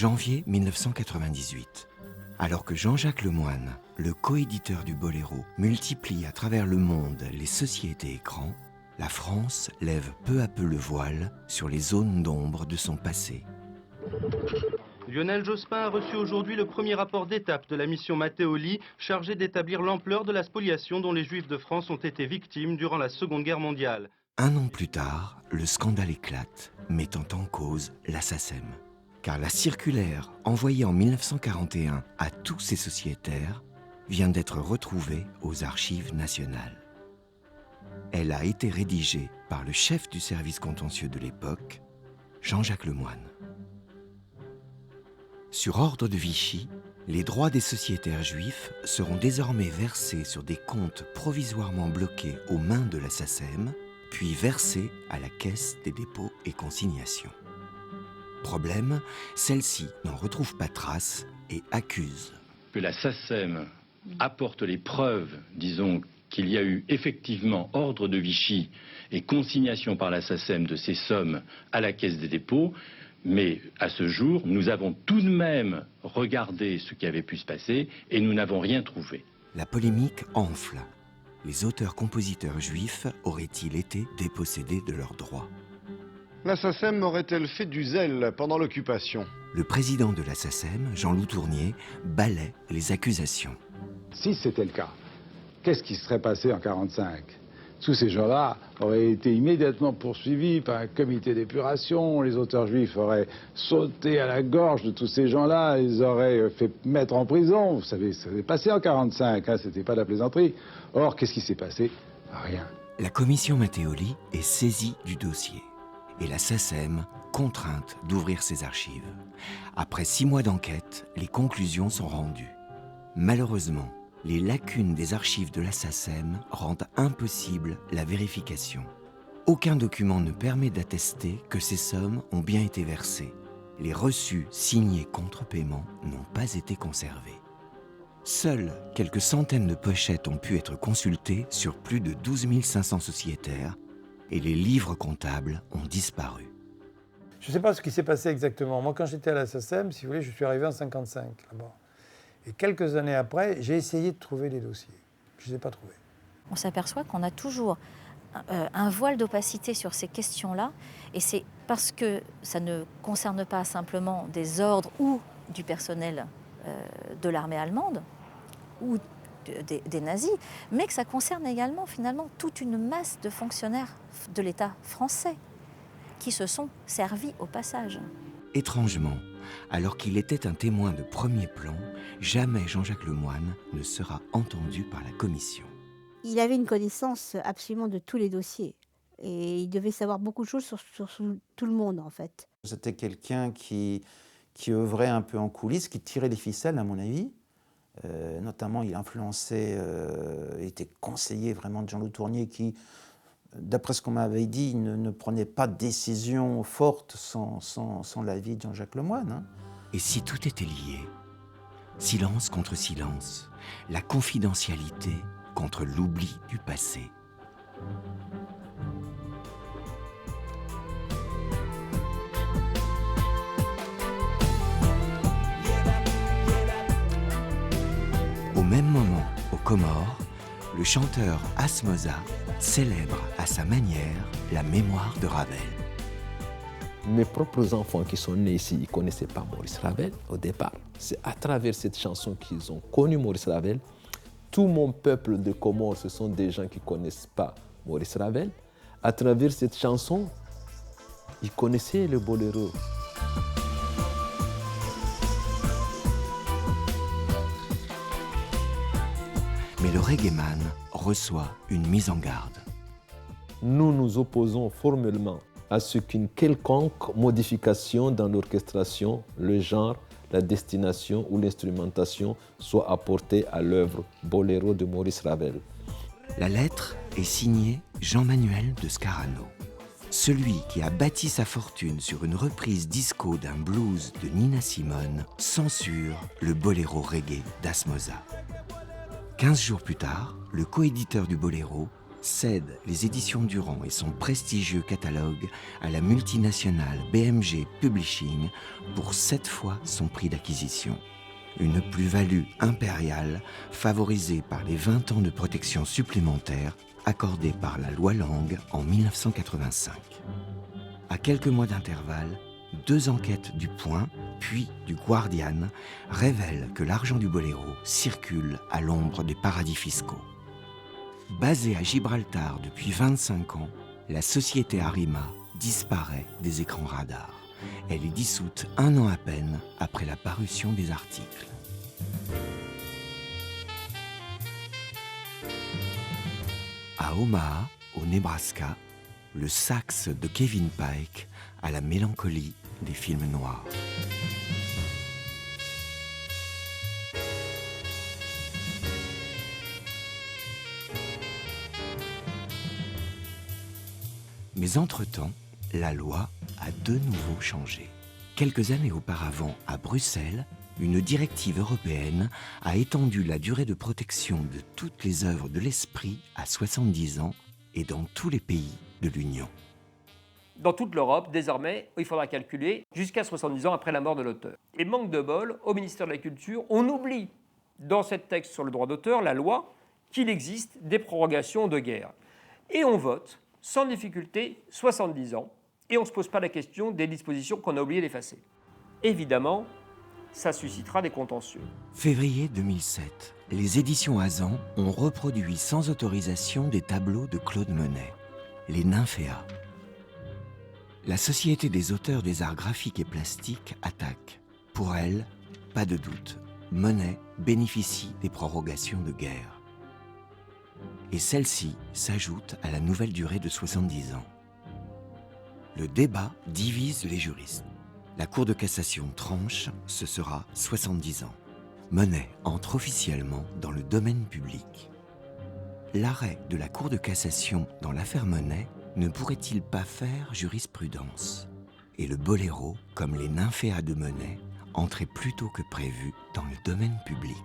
Janvier 1998. Alors que Jean-Jacques Lemoyne, le coéditeur du Boléro, multiplie à travers le monde les sociétés écrans, la France lève peu à peu le voile sur les zones d'ombre de son passé. Lionel Jospin a reçu aujourd'hui le premier rapport d'étape de la mission Matteoli, chargée d'établir l'ampleur de la spoliation dont les Juifs de France ont été victimes durant la Seconde Guerre mondiale. Un an plus tard, le scandale éclate, mettant en cause la SACEM. Car la circulaire envoyée en 1941 à tous ses sociétaires vient d'être retrouvée aux archives nationales. Elle a été rédigée par le chef du service contentieux de l'époque, Jean-Jacques Lemoyne. Sur ordre de Vichy, les droits des sociétaires juifs seront désormais versés sur des comptes provisoirement bloqués aux mains de la SACEM, puis versés à la Caisse des dépôts et consignations. Problème, celle-ci n'en retrouve pas trace et accuse que la SACEM apporte les preuves, disons, qu'il y a eu effectivement ordre de Vichy et consignation par la SACEM de ces sommes à la Caisse des dépôts, mais à ce jour, nous avons tout de même regardé ce qui avait pu se passer et nous n'avons rien trouvé. La polémique enfle. Les auteurs-compositeurs juifs auraient-ils été dépossédés de leurs droits ? La SACEM aurait-elle fait du zèle pendant l'occupation? Le président de la SACEM, Jean-Loup Tournier, balaie les accusations. Si c'était le cas, qu'est-ce qui serait passé en 1945? Tous ces gens-là auraient été immédiatement poursuivis par un comité d'épuration, les auteurs juifs auraient sauté à la gorge de tous ces gens-là, ils auraient fait mettre en prison. Vous savez, ça s'est passé en 1945, hein, c'était pas de la plaisanterie. Or, qu'est-ce qui s'est passé? Rien. La commission Matteoli est saisie du dossier et la SACEM contrainte d'ouvrir ses archives. Après 6 mois d'enquête, les conclusions sont rendues. Malheureusement, les lacunes des archives de la SACEM rendent impossible la vérification. Aucun document ne permet d'attester que ces sommes ont bien été versées. Les reçus signés contre paiement n'ont pas été conservés. Seules quelques centaines de pochettes ont pu être consultées sur plus de 12 500 sociétaires et les livres comptables ont disparu. Je ne sais pas ce qui s'est passé exactement. Moi, quand j'étais à la SACEM, si vous voulez, je suis arrivé en 1955 là-bas. Et quelques années après, j'ai essayé de trouver des dossiers. Je ne les ai pas trouvés. On s'aperçoit qu'on a toujours un voile d'opacité sur ces questions-là. Et c'est parce que ça ne concerne pas simplement des ordres ou du personnel de l'armée allemande ou des nazis, mais que ça concerne également finalement toute une masse de fonctionnaires de l'État français qui se sont servis au passage. Étrangement, alors qu'il était un témoin de premier plan, jamais Jean-Jacques Lemoyne ne sera entendu par la commission. Il avait une connaissance absolument de tous les dossiers. Et il devait savoir beaucoup de choses sur tout le monde, en fait. C'était quelqu'un qui œuvrait un peu en coulisses, qui tirait les ficelles, à mon avis. Notamment, il influençait, était conseiller vraiment de Jean-Loup Tournier, qui, d'après ce qu'on m'avait dit, ne prenait pas de décision forte sans l'avis de Jean-Jacques Lemoyne. Hein. Et si tout était lié, silence contre silence, la confidentialité contre l'oubli du passé. Au même moment, aux Comores, le chanteur Asmoza célèbre à sa manière la mémoire de Ravel. Mes propres enfants qui sont nés ici, ils ne connaissaient pas Maurice Ravel au départ. C'est à travers cette chanson qu'ils ont connu Maurice Ravel. Tout mon peuple de Comores, ce sont des gens qui ne connaissent pas Maurice Ravel. À travers cette chanson, ils connaissaient le boléro. Mais le reggaeman reçoit une mise en garde. Nous nous opposons formellement à ce qu'une quelconque modification dans l'orchestration, le genre, la destination ou l'instrumentation soit apportée à l'œuvre Boléro de Maurice Ravel. La lettre est signée Jean-Manuel de Scarano. Celui qui a bâti sa fortune sur une reprise disco d'un blues de Nina Simone censure le boléro reggae d'Asmoza. 15 jours plus tard, le coéditeur du boléro cède les éditions Durand et son prestigieux catalogue à la multinationale BMG Publishing pour 7 fois son prix d'acquisition. Une plus-value impériale favorisée par les 20 ans de protection supplémentaire accordés par la loi Lang en 1985. À quelques mois d'intervalle, 2 enquêtes du Point, puis du Guardian, révèlent que l'argent du Boléro circule à l'ombre des paradis fiscaux. Basée à Gibraltar depuis 25 ans, la société Arima disparaît des écrans radars. Elle est dissoute 1 an à peine après la parution des articles. À Omaha, au Nebraska, le sax de Kevin Pike a la mélancolie des films noirs. Mais entre-temps, la loi a de nouveau changé. Quelques années auparavant, à Bruxelles, une directive européenne a étendu la durée de protection de toutes les œuvres de l'esprit à 70 ans et dans tous les pays de l'Union. Dans toute l'Europe, désormais, il faudra calculer jusqu'à 70 ans après la mort de l'auteur. Et manque de bol, au ministère de la Culture, on oublie dans ce texte sur le droit d'auteur, la loi, qu'il existe des prorogations de guerre. Et on vote, sans difficulté, 70 ans, et on ne se pose pas la question des dispositions qu'on a oublié d'effacer. Évidemment, ça suscitera des contentieux. Février 2007, les éditions Hazan ont reproduit sans autorisation des tableaux de Claude Monet, les Nymphéas. La Société des auteurs des arts graphiques et plastiques attaque. Pour elle, pas de doute, Monet bénéficie des prorogations de guerre. Et celle-ci s'ajoute à la nouvelle durée de 70 ans. Le débat divise les juristes. La Cour de cassation tranche, ce sera 70 ans. Monet entre officiellement dans le domaine public. L'arrêt de la Cour de cassation dans l'affaire Monet ne pourrait-il pas faire jurisprudence? Et le Boléro, comme les Nymphéas de Monet, entrait plus tôt que prévu dans le domaine public.